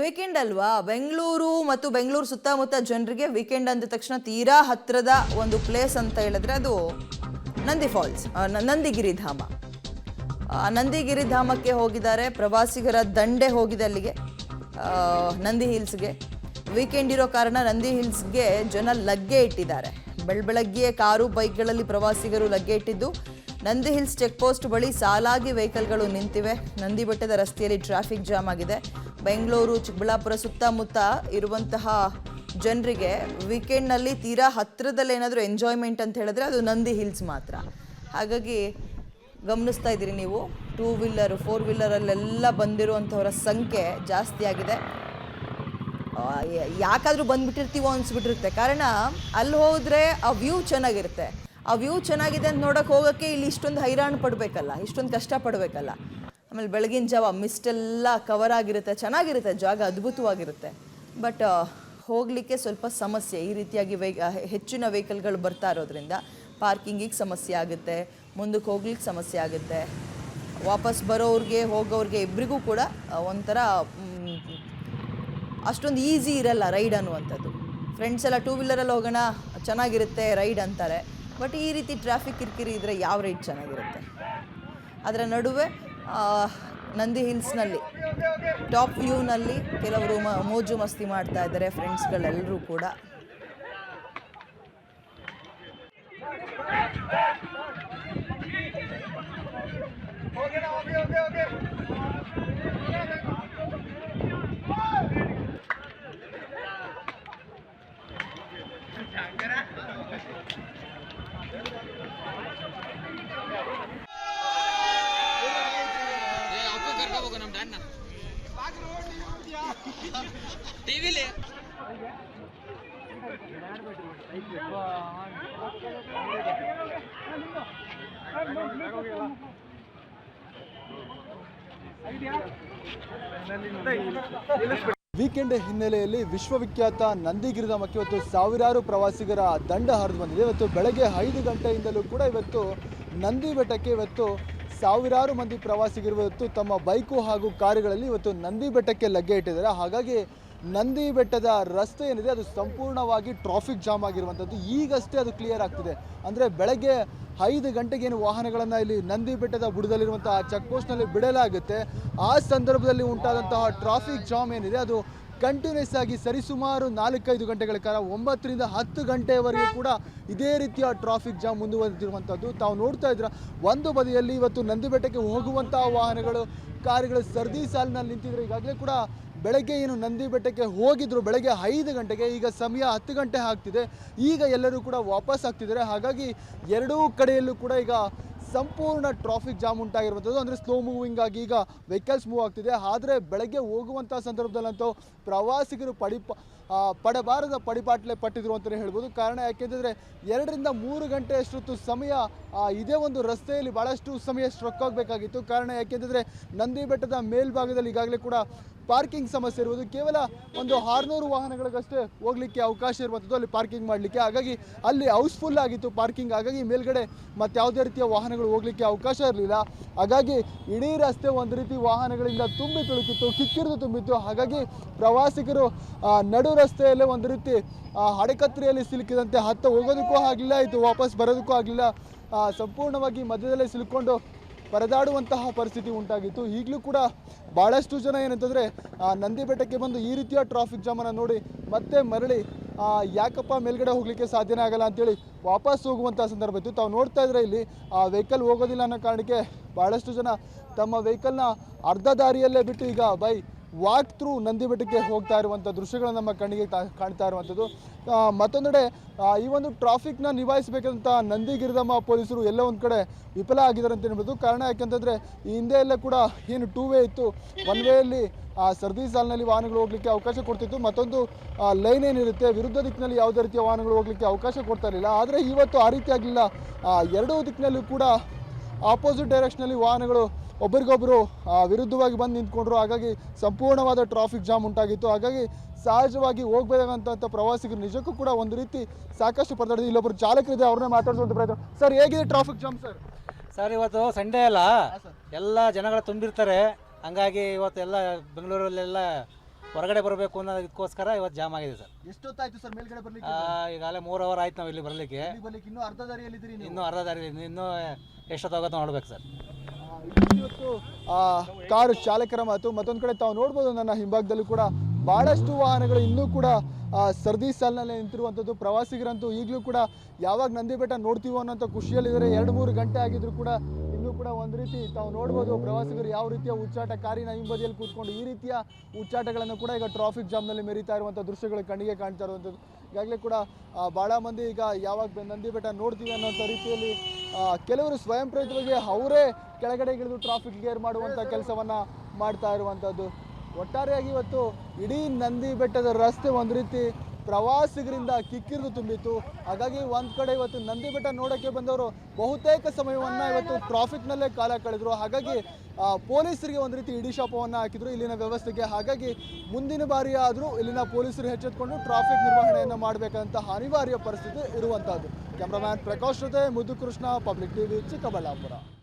Weekend ಅಲ್ವಾ, ಬೆಂಗಳೂರು ಮತ್ತು ಬೆಂಗಳೂರು ಸುತ್ತಮುತ್ತ ಜನರಿಗೆ ವೀಕೆಂಡ್ ಅಂದ ತಕ್ಷಣ ತೀರಾ ಹತ್ತಿರದ ಒಂದು ಪ್ಲೇಸ್ ಅಂತ ಹೇಳಿದ್ರೆ ಅದು ನಂದಿ ಫಾಲ್ಸ್, ನಂದಿಗಿರಿ ಧಾಮ. ನಂದಿಗಿರಿ ಧಾಮಕ್ಕೆ ಹೋಗಿದ್ದಾರೆ ಪ್ರವಾಸಿಗರ ದಂಡೆ ಹೋಗಿದೆ ಅಲ್ಲಿಗೆ, ನಂದಿ ಹಿಲ್ಸ್ಗೆ. ವೀಕೆಂಡ್ ಇರೋ ಕಾರಣ ನಂದಿ ಹಿಲ್ಸ್ಗೆ ಜನ ಲಗ್ಗೆ ಇಟ್ಟಿದ್ದಾರೆ. ಬೆಳಗ್ಗೆ ಕಾರು ಬೈಕ್ಗಳಲ್ಲಿ ಪ್ರವಾಸಿಗರು ಲಗ್ಗೆ ಇಟ್ಟಿದ್ದು ನಂದಿ ಹಿಲ್ಸ್ ಚೆಕ್ ಪೋಸ್ಟ್ ಬಳಿ ಸಾಲಾಗಿ ವೆಹಿಕಲ್ಗಳು ನಿಂತಿವೆ. ನಂದಿ ಬೆಟ್ಟದ ರಸ್ತೆಯಲ್ಲಿ ಟ್ರಾಫಿಕ್ ಜಾಮ್ ಆಗಿದೆ. ಬೆಂಗಳೂರು ಚಿಕ್ಕಬಳ್ಳಾಪುರ ಸುತ್ತಮುತ್ತ ಇರುವಂತಹ ಜನರಿಗೆ ವೀಕೆಂಡ್ನಲ್ಲಿ ತೀರಾ ಹತ್ತಿರದಲ್ಲಿ ಏನಾದರೂ ಎಂಜಾಯ್ಮೆಂಟ್ ಅಂತ ಹೇಳಿದ್ರೆ ಅದು ನಂದಿ ಹಿಲ್ಸ್ ಮಾತ್ರ. ಹಾಗಾಗಿ ಗಮನಿಸ್ತಾ ಇದ್ದೀರಿ ನೀವು, 2 ವೀಲರ್ 4 ವೀಲರಲ್ಲೆಲ್ಲ ಬಂದಿರುವಂಥವರ ಸಂಖ್ಯೆ ಜಾಸ್ತಿ ಆಗಿದೆ. ಯಾಕಾದರೂ ಬಂದುಬಿಟ್ಟಿರ್ತೀವೋ ಅನಿಸ್ಬಿಟ್ಟಿರುತ್ತೆ. ಕಾರಣ ಅಲ್ಲಿ ಹೋದರೆ ಆ ವ್ಯೂ ಚೆನ್ನಾಗಿರುತ್ತೆ. ಆ ವ್ಯೂ ಚೆನ್ನಾಗಿದೆ ಅಂತ ನೋಡೋಕೆ ಹೋಗೋಕ್ಕೆ ಇಲ್ಲಿ ಇಷ್ಟೊಂದು ಹೈರಾಣ ಪಡಬೇಕಲ್ಲ, ಇಷ್ಟೊಂದು ಕಷ್ಟ ಪಡಬೇಕಲ್ಲ. ಆಮೇಲೆ ಬೆಳಗಿನ ಜಾವ ಮಿಸ್ಟೆಲ್ಲ ಕವರ್ ಆಗಿರುತ್ತೆ, ಚೆನ್ನಾಗಿರುತ್ತೆ, ಜಾಗ ಅದ್ಭುತವಾಗಿರುತ್ತೆ. ಬಟ್ ಹೋಗಲಿಕ್ಕೆ ಸ್ವಲ್ಪ ಸಮಸ್ಯೆ. ಈ ರೀತಿಯಾಗಿ ಹೆಚ್ಚಿನ ವೆಹಿಕಲ್ಗಳು ಬರ್ತಾ ಇರೋದ್ರಿಂದ ಪಾರ್ಕಿಂಗಿಗೆ ಸಮಸ್ಯೆ ಆಗುತ್ತೆ, ಮುಂದಕ್ಕೆ ಹೋಗ್ಲಿಕ್ಕೆ ಸಮಸ್ಯೆ ಆಗುತ್ತೆ. ವಾಪಸ್ ಬರೋರಿಗೆ ಹೋಗೋರಿಗೆ ಇಬ್ಬರಿಗೂ ಕೂಡ ಒಂಥರ ಅಷ್ಟೊಂದು ಈಸಿ ಇರಲ್ಲ ರೈಡ್ ಅನ್ನುವಂಥದ್ದು. ಫ್ರೆಂಡ್ಸ್ ಎಲ್ಲ 2 ವೀಲರಲ್ಲಿ ಹೋಗೋಣ ಚೆನ್ನಾಗಿರುತ್ತೆ ರೈಡ್ ಅಂತಾರೆ. ಬಟ್ ಈ ರೀತಿ ಟ್ರಾಫಿಕ್ ಕಿರಿಕಿರಿ ಇದ್ದರೆ ಯಾವ ರೈಡ್ ಚೆನ್ನಾಗಿರುತ್ತೆ? ಅದರ ನಡುವೆ ನಂದಿ ಹಿಲ್ಸ್ನಲ್ಲಿ ಟಾಪ್ ವ್ಯೂನಲ್ಲಿ ಕೆಲವರು ಮೋಜು ಮಸ್ತಿ ಮಾಡ್ತಾ ಇದ್ದಾರೆ, ಫ್ರೆಂಡ್ಸ್ಗಳೆಲ್ಲರೂ ಕೂಡ. ಟಿವಿಲಿ ವೀಕೆಂಡ್ ಹಿನ್ನೆಲೆಯಲ್ಲಿ ವಿಶ್ವವಿಖ್ಯಾತ ನಂದಿಗಿರಿಧಾಮಕ್ಕೆ ಇವತ್ತು ಸಾವಿರಾರು ಪ್ರವಾಸಿಗರ ದಂಡ ಹರಿದು ಬಂದಿದೆ. ಇವತ್ತು ಬೆಳಗ್ಗೆ 5 ಗಂಟೆಯಿಂದಲೂ ಕೂಡ ಇವತ್ತು ನಂದಿ ಬೆಟ್ಟಕ್ಕೆ ಇವತ್ತು ಸಾವಿರಾರು ಮಂದಿ ಪ್ರವಾಸಿಗರು ಇವತ್ತು ತಮ್ಮ ಬೈಕು ಹಾಗೂ ಕಾರುಗಳಲ್ಲಿ ಇವತ್ತು ನಂದಿ ಬೆಟ್ಟಕ್ಕೆ ಲಗ್ಗೆ ಇಟ್ಟಿದ್ದಾರೆ. ಹಾಗಾಗಿ ನಂದಿ ಬೆಟ್ಟದ ರಸ್ತೆ ಏನಿದೆ ಅದು ಸಂಪೂರ್ಣವಾಗಿ ಟ್ರಾಫಿಕ್ ಜಾಮ್ ಆಗಿರುವಂಥದ್ದು ಈಗಷ್ಟೇ ಅದು ಕ್ಲಿಯರ್ ಆಗ್ತಿದೆ. ಅಂದರೆ ಬೆಳಗ್ಗೆ 5 ಗಂಟೆಗೇನು ವಾಹನಗಳನ್ನು ಇಲ್ಲಿ ನಂದಿ ಬೆಟ್ಟದ ಬುಡದಲ್ಲಿರುವಂತಹ ಚೆಕ್ ಪೋಸ್ಟ್ನಲ್ಲಿ ಬಿಡಲಾಗುತ್ತೆ. ಆ ಸಂದರ್ಭದಲ್ಲಿ ಉಂಟಾದಂತಹ ಟ್ರಾಫಿಕ್ ಜಾಮ್ ಏನಿದೆ ಅದು ಕಂಟಿನ್ಯೂಸ್ ಆಗಿ ಸರಿಸುಮಾರು 4-5 ಗಂಟೆಗಳ ಕಾಲ 9 ರಿಂದ 10 ಗಂಟೆಯವರೆಗೂ ಕೂಡ ಇದೇ ರೀತಿಯ ಟ್ರಾಫಿಕ್ ಜಾಮ್ ಮುಂದುವರೆದಿರುವಂಥದ್ದು ತಾವು ನೋಡ್ತಾ ಇದ್ದೀರಾ. ಒಂದು ಬದಿಯಲ್ಲಿ ಇವತ್ತು ನಂದಿ ಬೆಟ್ಟಕ್ಕೆ ಹೋಗುವಂತಹ ವಾಹನಗಳು, ಕಾರುಗಳು ಸರದಿ ಸಾಲಿನಲ್ಲಿ ನಿಂತಿದ್ರೆ. ಈಗಾಗಲೇ ಕೂಡ ಬೆಳಗ್ಗೆ ಏನು ನಂದಿ ಬೆಟ್ಟಕ್ಕೆ ಹೋಗಿದ್ರು ಬೆಳಗ್ಗೆ 5 ಗಂಟೆಗೆ, ಈಗ ಸಮಯ 10 ಗಂಟೆ ಆಗ್ತಿದೆ. ಈಗ ಎಲ್ಲರೂ ಕೂಡ ವಾಪಸ್ ಆಗ್ತಿದ್ದಾರೆ. ಹಾಗಾಗಿ ಎರಡೂ ಕಡೆಯಲ್ಲೂ ಕೂಡ ಈಗ ಸಂಪೂರ್ಣ ಟ್ರಾಫಿಕ್ ಜಾಮ್ ಉಂಟಾಗಿರುವಂಥದ್ದು. ಅಂದರೆ ಸ್ಲೋ ಮೂವಿಂಗ್ ಆಗಿ ಈಗ ವೆಹಿಕಲ್ಸ್ ಮೂವ್ ಆಗ್ತಿದೆ. ಆದರೆ ಬೆಳಗ್ಗೆ ಹೋಗುವಂಥ ಸಂದರ್ಭದಲ್ಲಂತೂ ಪ್ರವಾಸಿಗರು ಪಡಬಾರದ ಪಡಿಪಾಟ್ಲೆ ಪಟ್ಟಿದ್ರು ಅಂತಲೇ ಹೇಳ್ಬೋದು. ಕಾರಣ ಯಾಕೆಂದರೆ 2 ರಿಂದ 3 ಗಂಟೆ ಅಷ್ಟೊತ್ತು ಸಮಯ ಇದೇ ಒಂದು ರಸ್ತೆಯಲ್ಲಿ ಭಾಳಷ್ಟು ಸಮಯ ಸ್ಟ್ರಕ್ ಆಗಬೇಕಾಗಿತ್ತು. ಕಾರಣ ಯಾಕೆಂದರೆ ನಂದಿ ಬೆಟ್ಟದ ಮೇಲ್ಭಾಗದಲ್ಲಿ ಈಗಾಗಲೇ ಕೂಡ ಪಾರ್ಕಿಂಗ್ ಸಮಸ್ಯೆ ಇರುವುದು. ಕೇವಲ ಒಂದು 600 ವಾಹನಗಳಿಗಷ್ಟೇ ಹೋಗಲಿಕ್ಕೆ ಅವಕಾಶ ಇರುವಂಥದ್ದು ಅಲ್ಲಿ ಪಾರ್ಕಿಂಗ್ ಮಾಡಲಿಕ್ಕೆ. ಹಾಗಾಗಿ ಅಲ್ಲಿ ಹೌಸ್ಫುಲ್ ಆಗಿತ್ತು ಪಾರ್ಕಿಂಗ್. ಹಾಗಾಗಿ ಮೇಲ್ಗಡೆ ಮತ್ತು ಯಾವುದೇ ರೀತಿಯ ವಾಹನಗಳು ಹೋಗಲಿಕ್ಕೆ ಅವಕಾಶ ಇರಲಿಲ್ಲ. ಹಾಗಾಗಿ ಇಡೀ ರಸ್ತೆ ಒಂದು ರೀತಿ ವಾಹನಗಳಿಂದ ತುಂಬಿ ತುಳುಕಿತ್ತು, ಕಿಕ್ಕಿರಿದು ತುಂಬಿತ್ತು. ಹಾಗಾಗಿ ಪ್ರವಾಸಿಗರು ನಡು ರಸ್ತೆಯಲ್ಲೇ ಒಂದು ರೀತಿ ಅಡೆಕತ್ತರಿಯಲ್ಲಿ ಸಿಲುಕಿದಂತೆ ಹತ್ತ ಹೋಗೋದಕ್ಕೂ ಆಗಲಿಲ್ಲ, ಇತ್ತು ವಾಪಸ್ ಬರೋದಕ್ಕೂ ಆಗಲಿಲ್ಲ. ಸಂಪೂರ್ಣವಾಗಿ ಮಧ್ಯದಲ್ಲೇ ಸಿಲುಕೊಂಡು ಪರದಾಡುವಂತಹ ಪರಿಸ್ಥಿತಿ ಉಂಟಾಗಿತ್ತು. ಈಗಲೂ ಕೂಡ ಭಾಳಷ್ಟು ಜನ ಏನಂತಂದರೆ ನಂದಿ ಬೆಟ್ಟಕ್ಕೆ ಬಂದು ಈ ರೀತಿಯ ಟ್ರಾಫಿಕ್ ಜಾಮನ್ನು ನೋಡಿ ಮತ್ತೆ ಮರಳಿ ಯಾಕಪ್ಪ ಮೇಲ್ಗಡೆ ಹೋಗಲಿಕ್ಕೆ ಸಾಧ್ಯನೇ ಆಗಲ್ಲ ಅಂತೇಳಿ ವಾಪಸ್ ಹೋಗುವಂಥ ಸಂದರ್ಭ ಇತ್ತು. ತಾವು ನೋಡ್ತಾ ಇದ್ರೆ ಇಲ್ಲಿ ವೆಹಿಕಲ್ ಹೋಗೋದಿಲ್ಲ ಅನ್ನೋ ಕಾರಣಕ್ಕೆ ಭಾಳಷ್ಟು ಜನ ತಮ್ಮ ವೆಹಿಕಲ್ನ ಅರ್ಧ ದಾರಿಯಲ್ಲೇ ಬಿಟ್ಟು ಈಗ ವಾಕ್ ಥ್ರೂ ನಂದಿ ಬೆಟ್ಟಕ್ಕೆ ಹೋಗ್ತಾ ಇರುವಂಥ ದೃಶ್ಯಗಳು ನಮ್ಮ ಕಣ್ಣಿಗೆ ಕಾಣ್ತಾ ಇರುವಂಥದ್ದು. ಮತ್ತೊಂದೆಡೆ ಈ ಒಂದು ಟ್ರಾಫಿಕ್ನ ನಿಭಾಯಿಸಬೇಕಂತ ನಂದಿಗಿರಿಧಾಮ ಪೊಲೀಸರು ಎಲ್ಲ ಒಂದು ಕಡೆ ವಿಫಲ ಆಗಿದ್ದಾರೆ ಅಂತ ಹೇಳ್ಬೋದು. ಕಾರಣ ಯಾಕೆಂತಂದರೆ ಈ ಹಿಂದೆ ಎಲ್ಲ ಕೂಡ ಏನು 2 ವೇ ಇತ್ತು, 1 ವೇಯಲ್ಲಿ ಸರದಿ ಸಾಲಿನಲ್ಲಿ ವಾಹನಗಳು ಹೋಗಲಿಕ್ಕೆ ಅವಕಾಶ ಕೊಡ್ತಿತ್ತು. ಮತ್ತೊಂದು ಲೈನ್ ಏನಿರುತ್ತೆ ವಿರುದ್ಧ ದಿಕ್ಕಿನಲ್ಲಿ ಯಾವುದೇ ರೀತಿಯ ವಾಹನಗಳು ಹೋಗಲಿಕ್ಕೆ ಅವಕಾಶ ಕೊಡ್ತಾ ಇರಲಿಲ್ಲ. ಆದರೆ ಇವತ್ತು ಆ ರೀತಿ ಆಗಲಿಲ್ಲ. ಎರಡೂ ದಿಕ್ಕಿನಲ್ಲೂ ಕೂಡ ಆಪೋಸಿಟ್ ಡೈರೆಕ್ಷನಲ್ಲಿ ವಾಹನಗಳು ಒಬ್ಬರಿಗೊಬ್ಬರು ವಿರುದ್ಧವಾಗಿ ಬಂದು ನಿಂತ್ಕೊಂಡ್ರು. ಹಾಗಾಗಿ ಸಂಪೂರ್ಣವಾದ ಟ್ರಾಫಿಕ್ ಜಾಮ್ ಉಂಟಾಗಿತ್ತು. ಹಾಗಾಗಿ ಸಹಜವಾಗಿ ಹೋಗಬೇಕಾದಂಥ ಪ್ರವಾಸಿಗರು ನಿಜಕ್ಕೂ ಕೂಡ ಒಂದು ರೀತಿ ಸಾಕಷ್ಟು ಪರದಾಡಿದ್ರು. ಇಲ್ಲೊಬ್ಬರು ಚಾಲಕರಿದೆ, ಅವ್ರನ್ನೇ ಮಾತಾಡಿಸುವಂಥ ಪ್ರಯತ್ನ. ಸರ್, ಹೇಗಿದೆ ಟ್ರಾಫಿಕ್ ಜಾಮ್ ಸರ್? ಸರ್, ಇವತ್ತು ಸಂಡೇ ಅಲ್ಲ, ಎಲ್ಲ ಜನಗಳು ತುಂಬಿರ್ತಾರೆ. ಹಂಗಾಗಿ ಇವತ್ತು ಎಲ್ಲ ಬೆಂಗಳೂರಲ್ಲೆಲ್ಲ ಹೊರಗಡೆ ಬರಬೇಕು ಅನ್ನೋದಕ್ಕೋಸ್ಕರ ಇವತ್ತು ಜಾಮ್ ಆಗಿದೆ ಸರ್. ಎಷ್ಟೊತ್ತಾಯ್ತು ಸರ್ ಮೇಲ್ಗಡೆ ಬರ್ಲಿಕ್ಕೆ? ಈಗಾಗಲೇ 3 ಅವರ್ ಆಯ್ತು ನಾವು ಇಲ್ಲಿ ಬರಲಿಕ್ಕೆ. ಇನ್ನೂ ಅರ್ಧ ದಾರಿಯಲ್ಲಿದ್ದೀರಿ ನೀವು? ಇನ್ನೂ ಅರ್ಧ ದಾರಿ, ಇನ್ನೂ ಎಷ್ಟೊತ್ತಾಗುತ್ತೆ ನೋಡ್ಬೇಕು ಸರ್. ಇವತ್ತು ಕಾರು ಚಾಲಕರ ಮಾತು. ಮತ್ತೊಂದು ಕಡೆ ತಾವು ನೋಡ್ಬೋದು ನನ್ನ ಹಿಂಭಾಗದಲ್ಲೂ ಕೂಡ ಬಹಳಷ್ಟು ವಾಹನಗಳು ಇನ್ನೂ ಕೂಡ ಸರದಿ ಸಾಲಿನಲ್ಲಿ ನಿಂತಿರುವಂಥದ್ದು. ಪ್ರವಾಸಿಗರಂತೂ ಈಗಲೂ ಕೂಡ ಯಾವಾಗ ನಂದಿ ಬೆಟ್ಟ ನೋಡ್ತೀವೋ ಅನ್ನೋಂಥ ಖುಷಿಯಲ್ಲಿದ್ದಾರೆ. 2-3 ಗಂಟೆ ಆಗಿದ್ರು ಕೂಡ ಇನ್ನೂ ಕೂಡ ಒಂದು ರೀತಿ ತಾವು ನೋಡ್ಬೋದು ಪ್ರವಾಸಿಗರು ಯಾವ ರೀತಿಯ ಉಚ್ಚಾಟ, ಕಾರಿನ ಹಿಂಬದಿಯಲ್ಲಿ ಕೂತ್ಕೊಂಡು ಈ ರೀತಿಯ ಉಚ್ಚಾಟಗಳನ್ನು ಕೂಡ ಈಗ ಟ್ರಾಫಿಕ್ ಜಾಮ್ನಲ್ಲಿ ಮೆರೀತಾ ಇರುವಂಥ ದೃಶ್ಯಗಳು ಕಣ್ಣಿಗೆ ಕಾಣ್ತಾ ಇರುವಂಥದ್ದು. ಈಗಾಗಲೇ ಕೂಡ ಭಾಳ ಮಂದಿ ಈಗ ಯಾವಾಗ ನಂದಿ ಬೆಟ್ಟ ನೋಡ್ತೀವಿ ಅನ್ನೋಂಥ ರೀತಿಯಲ್ಲಿ ಕೆಲವರು ಸ್ವಯಂ ಪ್ರೇರಿತವಾಗಿ ಅವರೇ ಕೆಳಗಡೆ ಇಳಿದು ಟ್ರಾಫಿಕ್ ಗೇರ್ ಮಾಡುವಂಥ ಕೆಲಸವನ್ನು ಮಾಡ್ತಾ ಇರುವಂಥದ್ದು. ಒಟ್ಟಾರೆಯಾಗಿ ಇವತ್ತು ಇಡೀ ನಂದಿ ಬೆಟ್ಟದ ರಸ್ತೆ ಒಂದು ರೀತಿ ಪ್ರವಾಸಿಗರಿಂದ ಕಿಕ್ಕಿರಿದು ತುಂಬಿತ್ತು. ಹಾಗಾಗಿ ಒಂದು ಕಡೆ ಇವತ್ತು ನಂದಿ ಬೆಟ್ಟ ನೋಡೋಕ್ಕೆ ಬಂದವರು ಬಹುತೇಕ ಸಮಯವನ್ನು ಇವತ್ತು ಟ್ರಾಫಿಕ್ನಲ್ಲೇ ಕಾಲ ಕಳೆದರು. ಹಾಗಾಗಿ ಪೊಲೀಸರಿಗೆ ಒಂದು ರೀತಿ ಇಡೀ ಶಾಪವನ್ನು ಹಾಕಿದ್ರು ಇಲ್ಲಿನ ವ್ಯವಸ್ಥೆಗೆ. ಹಾಗಾಗಿ ಮುಂದಿನ ಬಾರಿ ಆದರೂ ಇಲ್ಲಿನ ಪೊಲೀಸರು ಎಚ್ಚೆತ್ತುಕೊಂಡು ಟ್ರಾಫಿಕ್ ನಿರ್ವಹಣೆಯನ್ನು ಮಾಡಬೇಕಂತ ಅನಿವಾರ್ಯ ಪರಿಸ್ಥಿತಿ ಇರುವಂಥದ್ದು. ಕ್ಯಾಮ್ರಾಮ್ಯಾನ್ ಪ್ರಕಾಶ್ ಜೊತೆ ಮುದ್ದುಕೃಷ್ಣ, ಪಬ್ಲಿಕ್ ಟಿವಿ, ಚಿಕ್ಕಬಳ್ಳಾಪುರ.